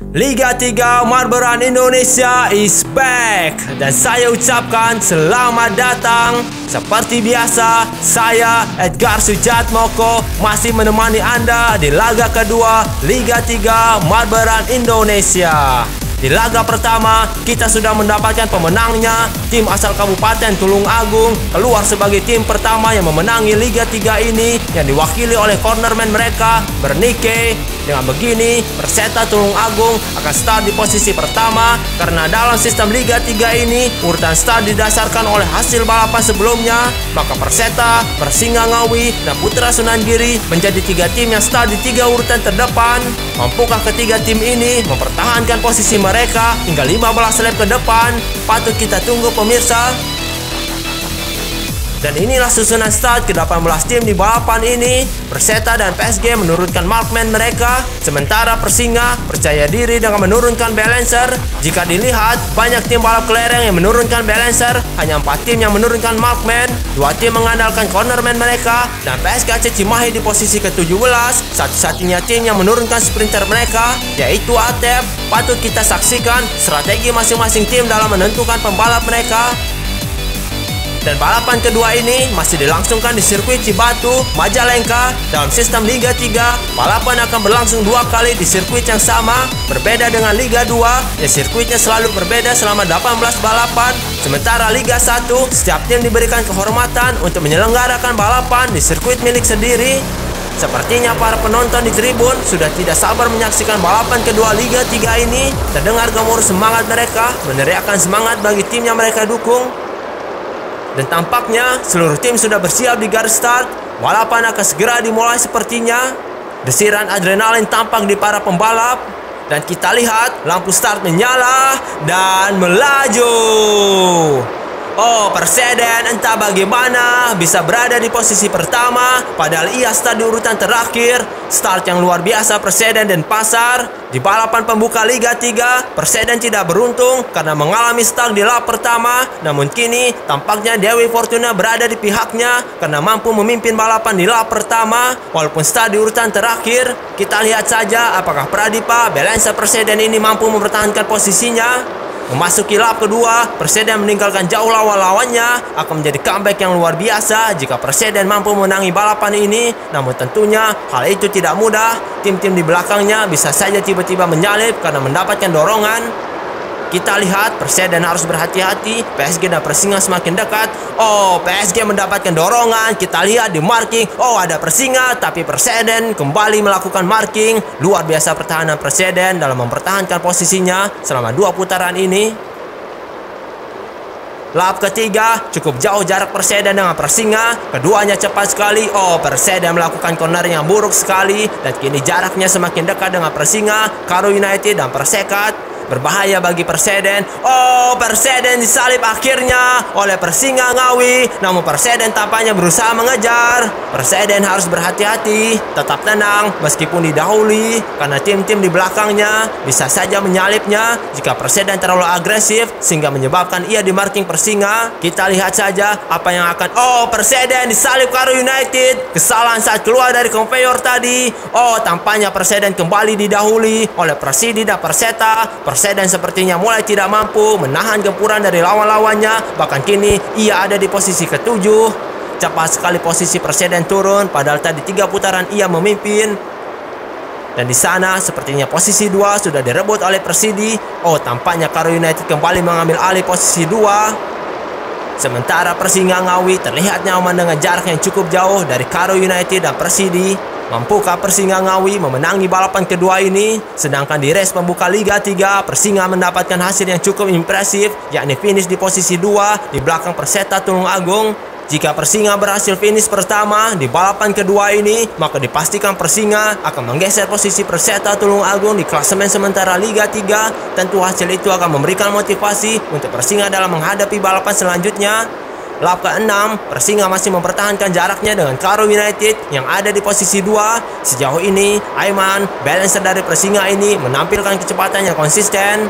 Liga 3 Marberan Indonesia is back. Dan saya ucapkan selamat datang. Seperti biasa, saya Edgar Sujatmoko masih menemani Anda di laga kedua Liga 3 Marberan Indonesia. Di laga pertama, kita sudah mendapatkan pemenangnya. Tim asal Kabupaten Tulung Agung keluar sebagai tim pertama yang memenangi Liga 3 ini, yang diwakili oleh cornerman mereka, Bernike. Dengan begini, Perseta Tulung Agung akan start di posisi pertama, karena dalam sistem Liga 3 ini, urutan start didasarkan oleh hasil balapan sebelumnya. Maka Perseta, Persingga Ngawi, dan Putra Sunan Giri menjadi 3 tim yang start di 3 urutan terdepan. Mampukah ketiga tim ini mempertahankan posisi mereka hingga 15 lap ke depan? Patut kita tunggu pemirsa. Dan inilah susunan start ke-18 tim di balapan ini. Perseta dan PSG menurunkan markman mereka, sementara Persingga percaya diri dengan menurunkan balancer. Jika dilihat, banyak tim balap kelereng yang menurunkan balancer, hanya 4 tim yang menurunkan markman. 2 tim mengandalkan cornerman mereka, dan PSG Aceh Cimahi di posisi ke-17, satu-satunya tim yang menurunkan sprinter mereka, yaitu Atep. Patut kita saksikan strategi masing-masing tim dalam menentukan pembalap mereka. Dan balapan kedua ini masih dilangsungkan di sirkuit Cibatu, Majalengka. Dalam sistem Liga 3, balapan akan berlangsung 2 kali di sirkuit yang sama. Berbeda dengan Liga 2, yang sirkuitnya selalu berbeda selama 18 balapan. Sementara Liga 1, setiap tim diberikan kehormatan untuk menyelenggarakan balapan di sirkuit milik sendiri. Sepertinya para penonton di tribun sudah tidak sabar menyaksikan balapan kedua Liga 3 ini. Terdengar gemuruh semangat mereka, meneriakkan semangat bagi tim yang mereka dukung. Dan tampaknya seluruh tim sudah bersiap di garis start. Balapan akan segera dimulai sepertinya. Desiran adrenalin tampak di para pembalap. Dan kita lihat lampu start menyala dan melaju. Oh, Perseden entah bagaimana bisa berada di posisi pertama, padahal ia start di urutan terakhir. Start yang luar biasa Perseden dan Pasar. Di balapan pembuka Liga 3, Perseden tidak beruntung karena mengalami start di lap pertama. Namun kini tampaknya Dewi Fortuna berada di pihaknya karena mampu memimpin balapan di lap pertama walaupun start di urutan terakhir. Kita lihat saja apakah Pradipa, balancer Perseden ini mampu mempertahankan posisinya. Memasuki lap kedua, Perseden meninggalkan jauh lawan-lawannya. Akan menjadi comeback yang luar biasa jika Perseden mampu menangi balapan ini. Namun tentunya hal itu tidak mudah. Tim-tim di belakangnya bisa saja tiba-tiba menyalip karena mendapatkan dorongan. Kita lihat Perseden harus berhati-hati. PSG dan Persingga semakin dekat. Oh, PSG mendapatkan dorongan. Kita lihat di marking. Oh, ada Persingga, tapi Perseden kembali melakukan marking. Luar biasa pertahanan Perseden dalam mempertahankan posisinya selama 2 putaran ini. Lap ketiga, cukup jauh jarak Perseden dengan Persingga. Keduanya cepat sekali. Oh, Perseden melakukan corner yang buruk sekali. Dan kini jaraknya semakin dekat dengan Persingga, Karo United, dan Persekat. Berbahaya bagi Perseden. Oh, Perseden disalip akhirnya oleh Persingga Ngawi. Namun Perseden tampaknya berusaha mengejar. Perseden harus berhati-hati, tetap tenang meskipun didahului, karena tim-tim di belakangnya bisa saja menyalipnya jika Perseden terlalu agresif sehingga menyebabkan ia di marking Persingga. Kita lihat saja apa yang akan. Oh, Perseden disalip Karo United. Kesalahan saat keluar dari konveyor tadi. Oh, tampaknya Perseden kembali didahului oleh Persidi dan Perseta. Perseden sepertinya mulai tidak mampu menahan gempuran dari lawan-lawannya. Bahkan kini ia ada di posisi ke-7. Cepat sekali posisi Perseden turun, padahal tadi 3 putaran ia memimpin. Dan di sana sepertinya posisi 2 sudah direbut oleh Persidi. Oh, tampaknya Karo United kembali mengambil alih posisi 2. Sementara Persingga Ngawi terlihat nyaman dengan jarak yang cukup jauh dari Karo United dan Persidi. Mampukah Persingga Ngawi memenangi balapan kedua ini? Sedangkan di race pembuka Liga 3, Persingga mendapatkan hasil yang cukup impresif, yakni finish di posisi 2 di belakang Perseta Tulung Agung. Jika Persingga berhasil finish pertama di balapan kedua ini, maka dipastikan Persingga akan menggeser posisi Perseta Tulung Agung di klasemen sementara Liga 3. Tentu hasil itu akan memberikan motivasi untuk Persingga dalam menghadapi balapan selanjutnya. Lap ke-6, Persingga masih mempertahankan jaraknya dengan Karo United yang ada di posisi 2. Sejauh ini, Aiman, balancer dari Persingga ini menampilkan kecepatan yang konsisten.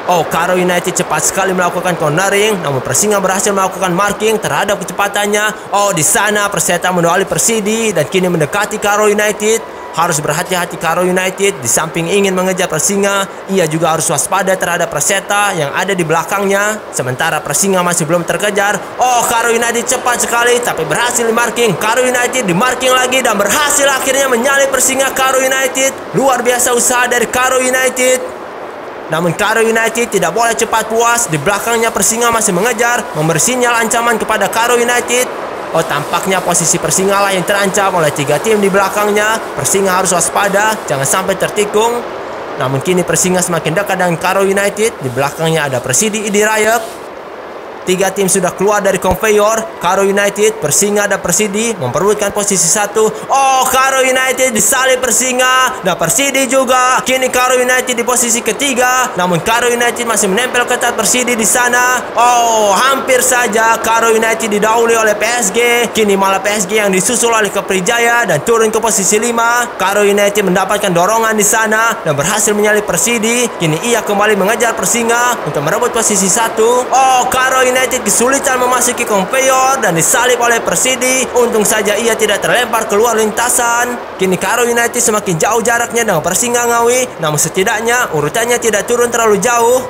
Oh, Karo United cepat sekali melakukan cornering, namun Persingga berhasil melakukan marking terhadap kecepatannya. Oh, di sana Perseta mendahului Persidi dan kini mendekati Karo United. harus berhati-hati Karo United. Di samping ingin mengejar Persinga, ia juga harus waspada terhadap Perseta yang ada di belakangnya. Sementara Persinga masih belum terkejar. Oh, Karo United cepat sekali tapi berhasil di marking. Karo United di marking lagi dan berhasil akhirnya menyalip Persinga Karo United. Luar biasa usaha dari Karo United. Namun Karo United tidak boleh cepat puas. Di belakangnya Persinga masih mengejar, memberi sinyal ancaman kepada Karo United. Oh, tampaknya posisi Persinga lah yang terancam oleh 3 tim di belakangnya. Persinga harus waspada, jangan sampai tertikung. Namun kini Persinga semakin dekat dengan Karo United. Di belakangnya ada Persidi ID Rayek. 3 tim sudah keluar dari konveyor. Karo United, Persinga dan Persidi memperebutkan posisi 1. Oh, Karo United disalip Persinga dan Persidi juga. Kini Karo United di posisi ketiga. Namun Karo United masih menempel ketat Persidi di sana. Oh, hampir saja Karo United didahului oleh PSG. Kini malah PSG yang disusul oleh Keprijaya dan turun ke posisi 5. Karo United mendapatkan dorongan di sana dan berhasil menyalip Persidi. Kini ia kembali mengejar Persinga untuk merebut posisi 1. Oh, Karo United kesulitan memasuki konveyor dan disalip oleh Persidi. Untung saja ia tidak terlempar keluar lintasan. Kini Karo United semakin jauh jaraknya dengan Persinga Ngawi. Namun setidaknya urutannya tidak turun terlalu jauh.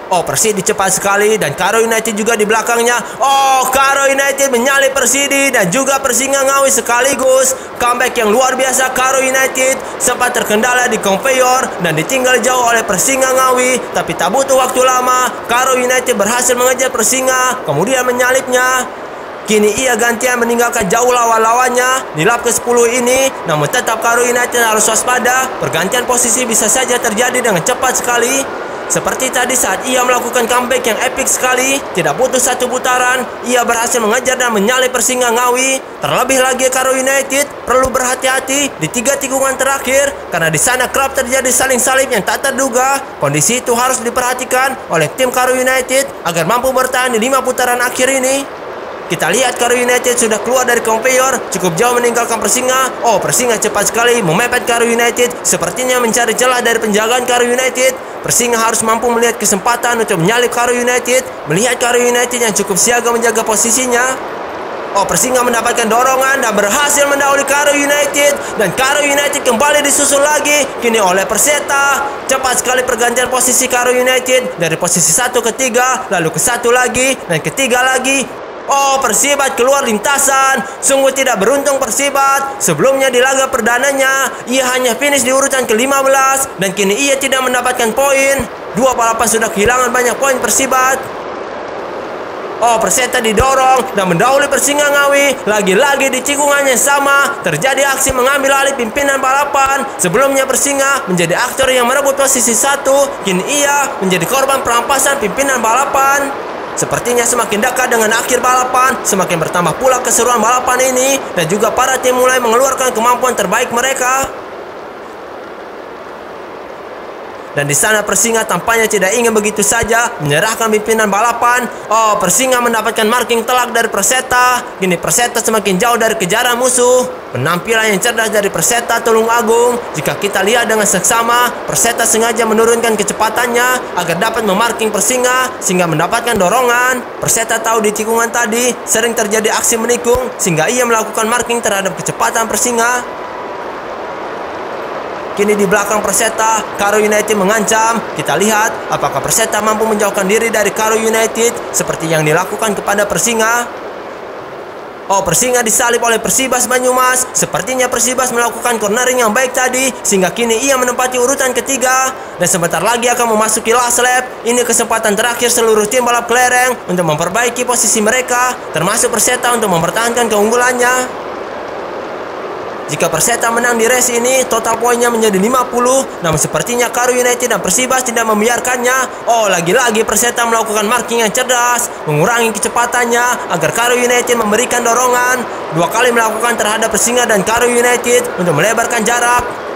Oh, Persidi cepat sekali dan Karo United juga di belakangnya. Oh, Karo United menyalip Persidi dan juga Persinga Ngawi sekaligus. Comeback yang luar biasa Karo United. Sempat terkendala di konveyor dan ditinggal jauh oleh Persinga Ngawi. Tapi tak butuh waktu lama, Karo United berhasil mengejar Persinga, kemudian menyalipnya. Kini ia gantian meninggalkan jauh lawan-lawannya di lap ke-10 ini. Namun tetap Karo United harus waspada. Pergantian posisi bisa saja terjadi dengan cepat sekali. Seperti tadi saat ia melakukan comeback yang epic sekali. Tidak butuh 1 putaran, ia berhasil mengejar dan menyalip Persinga Ngawi. Terlebih lagi Karo United perlu berhati-hati di 3 tikungan terakhir, karena di sana kerap terjadi saling salip yang tak terduga. Kondisi itu harus diperhatikan oleh tim Karo United agar mampu bertahan di 5 putaran akhir ini. Kita lihat Karo United sudah keluar dari konveyor, cukup jauh meninggalkan Persinga. Oh, Persinga cepat sekali memepet Karo United. Sepertinya mencari celah dari penjagaan Karo United. Persinga harus mampu melihat kesempatan untuk menyalip Karo United. Melihat Karo United yang cukup siaga menjaga posisinya. Oh, Persinga mendapatkan dorongan dan berhasil mendahului Karo United. Dan Karo United kembali disusul lagi. Kini oleh Perseta. Cepat sekali pergantian posisi Karo United. Dari posisi 1 ke 3, lalu ke 1 lagi, dan ketiga lagi. Oh, Persibat keluar lintasan. Sungguh tidak beruntung Persibat. Sebelumnya di laga perdananya, ia hanya finish di urutan ke-15. Dan kini ia tidak mendapatkan poin. 2 balapan sudah kehilangan banyak poin Persibat. Oh, Perseta didorong dan mendahului Persinga Ngawi. Lagi-lagi di tikungannya sama, terjadi aksi mengambil alih pimpinan balapan. Sebelumnya Persinga menjadi aktor yang merebut posisi 1. Kini ia menjadi korban perampasan pimpinan balapan. Sepertinya semakin dekat dengan akhir balapan, semakin bertambah pula keseruan balapan ini. Dan juga para tim mulai mengeluarkan kemampuan terbaik mereka. Dan di sana Persinga tampaknya tidak ingin begitu saja menyerahkan pimpinan balapan. Oh, Persinga mendapatkan marking telak dari Perseta. Kini Perseta semakin jauh dari kejaran musuh. Penampilan yang cerdas dari Perseta Tulungagung. Jika kita lihat dengan seksama, Perseta sengaja menurunkan kecepatannya agar dapat memarking Persinga sehingga mendapatkan dorongan. Perseta tahu di tikungan tadi sering terjadi aksi menikung sehingga ia melakukan marking terhadap kecepatan Persinga. Kini di belakang Perseta, Karo United mengancam. Kita lihat apakah Perseta mampu menjauhkan diri dari Karo United seperti yang dilakukan kepada Persinga. Oh, Persinga disalip oleh Persibas Banyumas. Sepertinya Persibas melakukan cornering yang baik tadi sehingga kini ia menempati urutan ketiga. Dan sebentar lagi akan memasuki last lap. Ini kesempatan terakhir seluruh tim balap kelereng untuk memperbaiki posisi mereka, termasuk Perseta untuk mempertahankan keunggulannya. Jika Perseta menang di race ini, total poinnya menjadi 50. Namun sepertinya Karo United dan Persibas tidak membiarkannya. Oh, lagi-lagi Perseta melakukan marking yang cerdas, mengurangi kecepatannya agar Karo United memberikan dorongan. 2 kali melakukan terhadap Persinga dan Karo United untuk melebarkan jarak.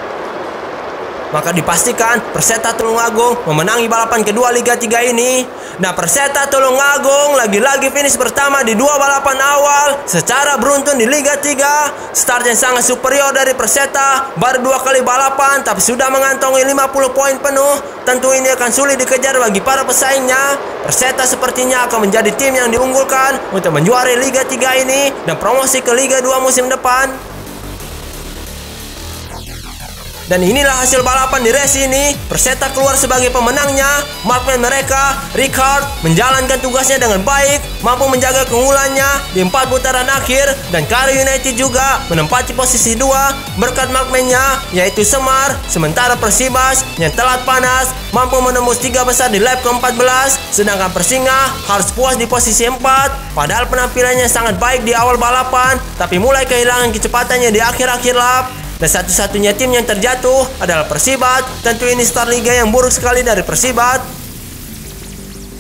Maka dipastikan Perseta Tulungagung memenangi balapan kedua Liga 3 ini. Nah, Perseta Tulungagung lagi-lagi finish pertama di 2 balapan awal secara beruntun di Liga 3. Start yang sangat superior dari Perseta, baru 2 kali balapan tapi sudah mengantongi 50 poin penuh. Tentu ini akan sulit dikejar bagi para pesaingnya. Perseta sepertinya akan menjadi tim yang diunggulkan untuk menjuarai Liga 3 ini dan promosi ke Liga 2 musim depan. Dan inilah hasil balapan di race ini. Perseta keluar sebagai pemenangnya. Markman mereka, Ricard, menjalankan tugasnya dengan baik, mampu menjaga keunggulannya di 4 putaran akhir. Dan Karo United juga menempati posisi 2 berkat markmannya, yaitu Semar. Sementara Persibas yang telat panas mampu menembus 3 besar di lap ke-14. Sedangkan Persinga harus puas di posisi 4. Padahal penampilannya sangat baik di awal balapan, tapi mulai kehilangan kecepatannya di akhir-akhir lap. Dan satu-satunya tim yang terjatuh adalah Persibat. Tentu ini start liga yang buruk sekali dari Persibat.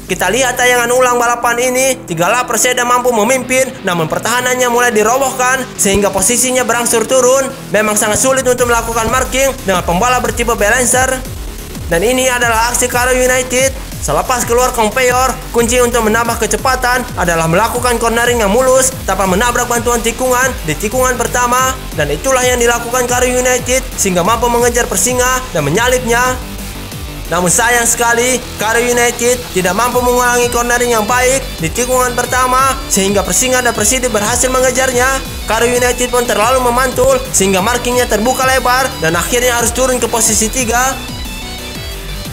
Kita lihat tayangan ulang balapan ini. 3 lap Perseda mampu memimpin, namun pertahanannya mulai dirobohkan sehingga posisinya berangsur turun. Memang sangat sulit untuk melakukan marking dengan pembalap bertipe balancer. Dan ini adalah aksi Karo United. Selepas keluar conveyor, kunci untuk menambah kecepatan adalah melakukan cornering yang mulus tanpa menabrak bantuan tikungan di tikungan pertama. Dan itulah yang dilakukan Karo United sehingga mampu mengejar Persinga dan menyalipnya. Namun sayang sekali, Karo United tidak mampu mengulangi cornering yang baik di tikungan pertama sehingga Persinga dan Persidi berhasil mengejarnya. Karo United pun terlalu memantul sehingga markingnya terbuka lebar dan akhirnya harus turun ke posisi 3.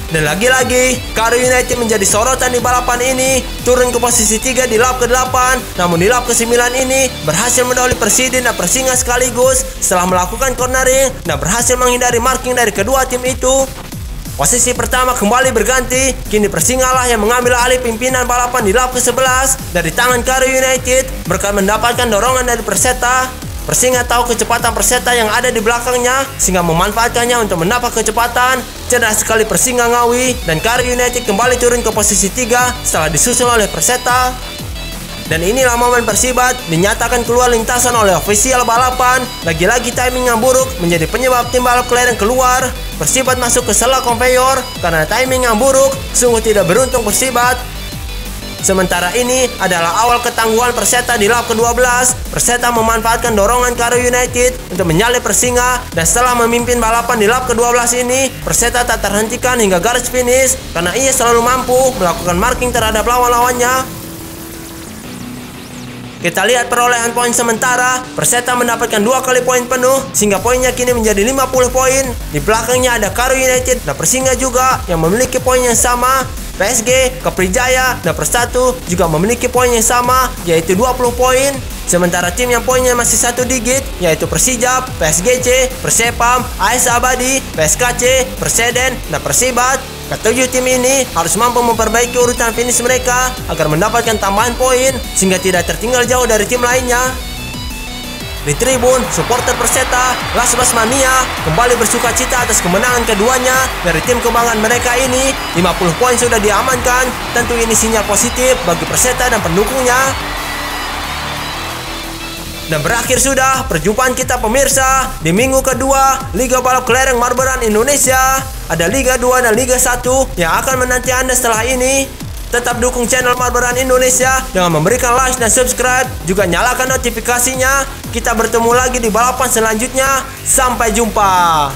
Dan lagi-lagi, Karo United menjadi sorotan di balapan ini, turun ke posisi 3 di lap ke-8. Namun di lap ke-9 ini berhasil mendahului Persidi dan Persinga sekaligus setelah melakukan cornering dan berhasil menghindari marking dari kedua tim itu. Posisi pertama kembali berganti, kini Persinga lah yang mengambil alih pimpinan balapan di lap ke-11 dari tangan Karo United berkat mendapatkan dorongan dari Perseta. Persinga tahu kecepatan Perseta yang ada di belakangnya sehingga memanfaatkannya untuk mendapat kecepatan. Cerdas sekali Persinga Ngawi, dan Karo United kembali turun ke posisi 3 setelah disusul oleh Perseta. Dan inilah momen Persibat dinyatakan keluar lintasan oleh ofisial balapan. Lagi-lagi timing yang buruk menjadi penyebab tim balap Kleren keluar. Persibat masuk ke sela conveyor karena timing yang buruk. Sungguh tidak beruntung Persibat. Sementara ini adalah awal ketangguhan Perseta di lap ke-12. Perseta memanfaatkan dorongan Karo United untuk menyalip Persinga, dan setelah memimpin balapan di lap ke-12 ini, Perseta tak terhentikan hingga garis finish karena ia selalu mampu melakukan marking terhadap lawan-lawannya. Kita lihat perolehan poin sementara. Perseta mendapatkan 2 kali poin penuh sehingga poinnya kini menjadi 50 poin. Di belakangnya ada Karo United dan Persinga juga yang memiliki poin yang sama. PSG, Keprijaya, dan Persatu juga memiliki poin yang sama, yaitu 20 poin. Sementara tim yang poinnya masih 1 digit, yaitu Persijap, PSGC, Persepam, AS Abadi, PSKC, Perseden, dan Persibat. Ketujuh tim ini harus mampu memperbaiki urutan finish mereka agar mendapatkan tambahan poin sehingga tidak tertinggal jauh dari tim lainnya. Di tribun, supporter Perseta, Lasbas Mania kembali bersuka cita atas kemenangan keduanya dari tim kebanggaan mereka ini. 50 poin sudah diamankan. Tentu ini sinyal positif bagi Perseta dan pendukungnya. Dan berakhir sudah perjumpaan kita pemirsa di minggu kedua Liga Balap Kelereng Marberan Indonesia. Ada Liga 2 dan Liga 1 yang akan menanti Anda setelah ini. Tetap dukung channel Marberan Indonesia dengan memberikan like dan subscribe. Juga nyalakan notifikasinya. Kita bertemu lagi di balapan selanjutnya. Sampai jumpa.